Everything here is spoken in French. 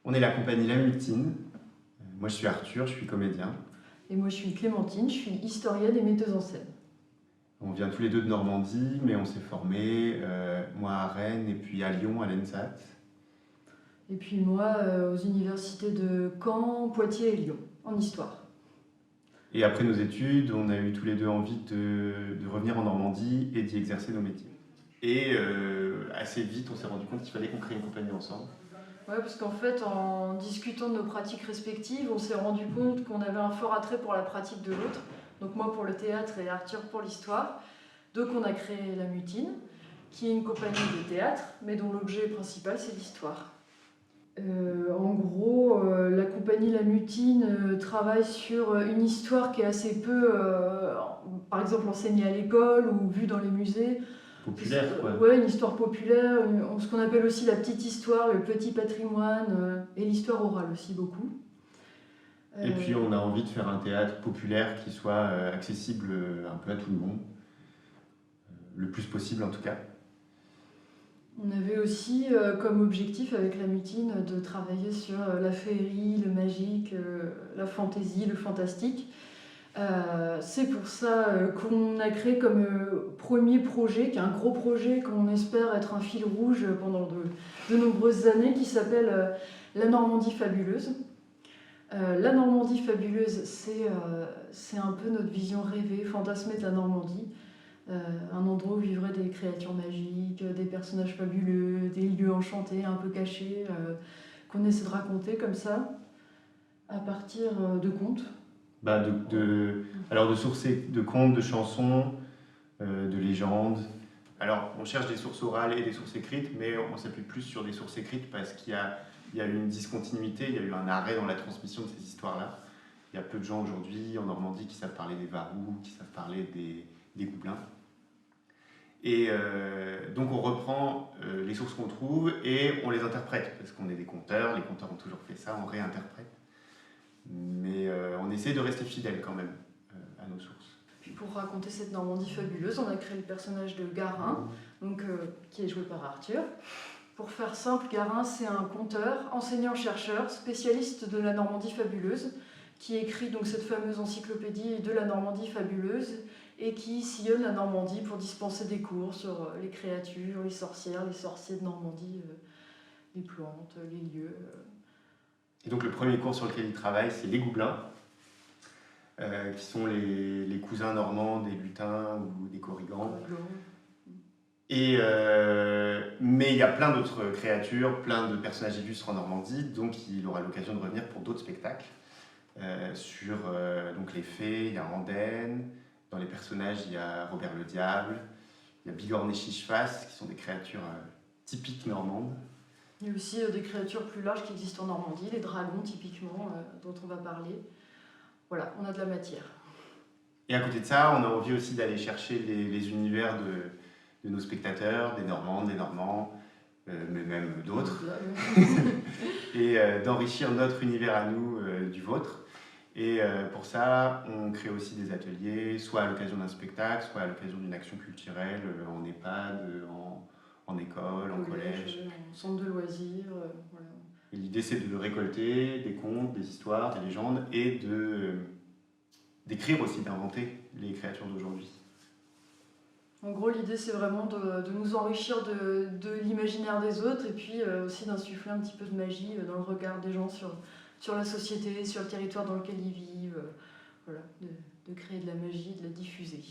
On est la compagnie La Mutine. Moi, je suis Arthur, je suis comédien. Et moi, je suis Clémentine, je suis historienne et metteuse en scène. On vient tous les deux de Normandie, mais on s'est formés, moi à Rennes et puis à Lyon, à l'ENSAT. Et puis moi, aux universités de Caen, Poitiers et Lyon, en histoire. Et après nos études, on a eu tous les deux envie de revenir en Normandie et d'y exercer nos métiers. Et assez vite, on s'est rendu compte qu'il fallait qu'on crée une compagnie ensemble. Ouais, parce qu'en fait, en discutant de nos pratiques respectives, on s'est rendu compte qu'on avait un fort attrait pour la pratique de l'autre. Donc moi pour le théâtre et Arthur pour l'histoire. Donc on a créé La Mutine, qui est une compagnie de théâtre, mais dont l'objet principal c'est l'histoire. En gros, la compagnie La Mutine travaille sur une histoire qui est assez peu, par exemple, enseignée à l'école ou vue dans les musées. Populaire, quoi. Ouais, une histoire populaire, ce qu'on appelle aussi la petite histoire, le petit patrimoine, et l'histoire orale aussi beaucoup. Et puis on a envie de faire un théâtre populaire qui soit accessible un peu à tout le monde, le plus possible en tout cas. On avait aussi comme objectif avec La Mutine de travailler sur la féerie, le magique, la fantaisie, le fantastique. C'est pour ça qu'on a créé comme premier projet, qui est un gros projet qu'on espère être un fil rouge pendant de nombreuses années, qui s'appelle La Normandie fabuleuse. La Normandie fabuleuse, c'est un peu notre vision rêvée, fantasmée de la Normandie. Un endroit où vivraient des créatures magiques, des personnages fabuleux, des lieux enchantés, un peu cachés, qu'on essaie de raconter comme ça, à partir de contes. Bah alors de sources, de contes, de chansons, de légendes. Alors on cherche des sources orales et des sources écrites, mais on s'appuie plus sur des sources écrites parce il y a eu une discontinuité, il y a eu un arrêt dans la transmission de ces histoires-là. Il y a peu de gens aujourd'hui en Normandie qui savent parler des Varous, qui savent parler des Goublins. Et donc on reprend les sources qu'on trouve et on les interprète, parce qu'on est des conteurs, les conteurs ont toujours fait ça, on réinterprète. Mais on essaie de rester fidèle quand même à nos sources. Puis pour raconter cette Normandie fabuleuse, on a créé le personnage de Garin, qui est joué par Arthur. Pour faire simple, Garin, c'est un conteur, enseignant-chercheur, spécialiste de la Normandie fabuleuse, qui écrit donc cette fameuse encyclopédie de la Normandie fabuleuse et qui sillonne la Normandie pour dispenser des cours sur les créatures, les sorcières, les sorciers de Normandie, les plantes, les lieux. Et donc le premier cours sur lequel il travaille, c'est les Goublins, qui sont les cousins normands des lutins ou des corrigans. Mais il y a plein d'autres créatures, plein de personnages illustres en Normandie, donc il aura l'occasion de revenir pour d'autres spectacles sur donc les fées, il y a Andenne, dans les personnages il y a Robert le Diable, il y a Bigorne et Chicheface, qui sont des créatures typiques normandes. Il y a aussi des créatures plus larges qui existent en Normandie, les dragons typiquement, dont on va parler. Voilà, on a de la matière. Et à côté de ça, on a envie aussi d'aller chercher les univers de nos spectateurs, des Normandes, des Normands, mais même d'autres, et d'enrichir notre univers à nous du vôtre. Et pour ça, on crée aussi des ateliers, soit à l'occasion d'un spectacle, soit à l'occasion d'une action culturelle, en EHPAD, en école, en collège. En centre de loisirs, voilà. Et l'idée, c'est de récolter des contes, des histoires, des légendes, et d'écrire aussi, d'inventer les créatures d'aujourd'hui. En gros, l'idée, c'est vraiment de nous enrichir de l'imaginaire des autres et puis aussi d'insuffler un petit peu de magie dans le regard des gens sur la société, sur le territoire dans lequel ils vivent. Voilà, de créer de la magie, de la diffuser.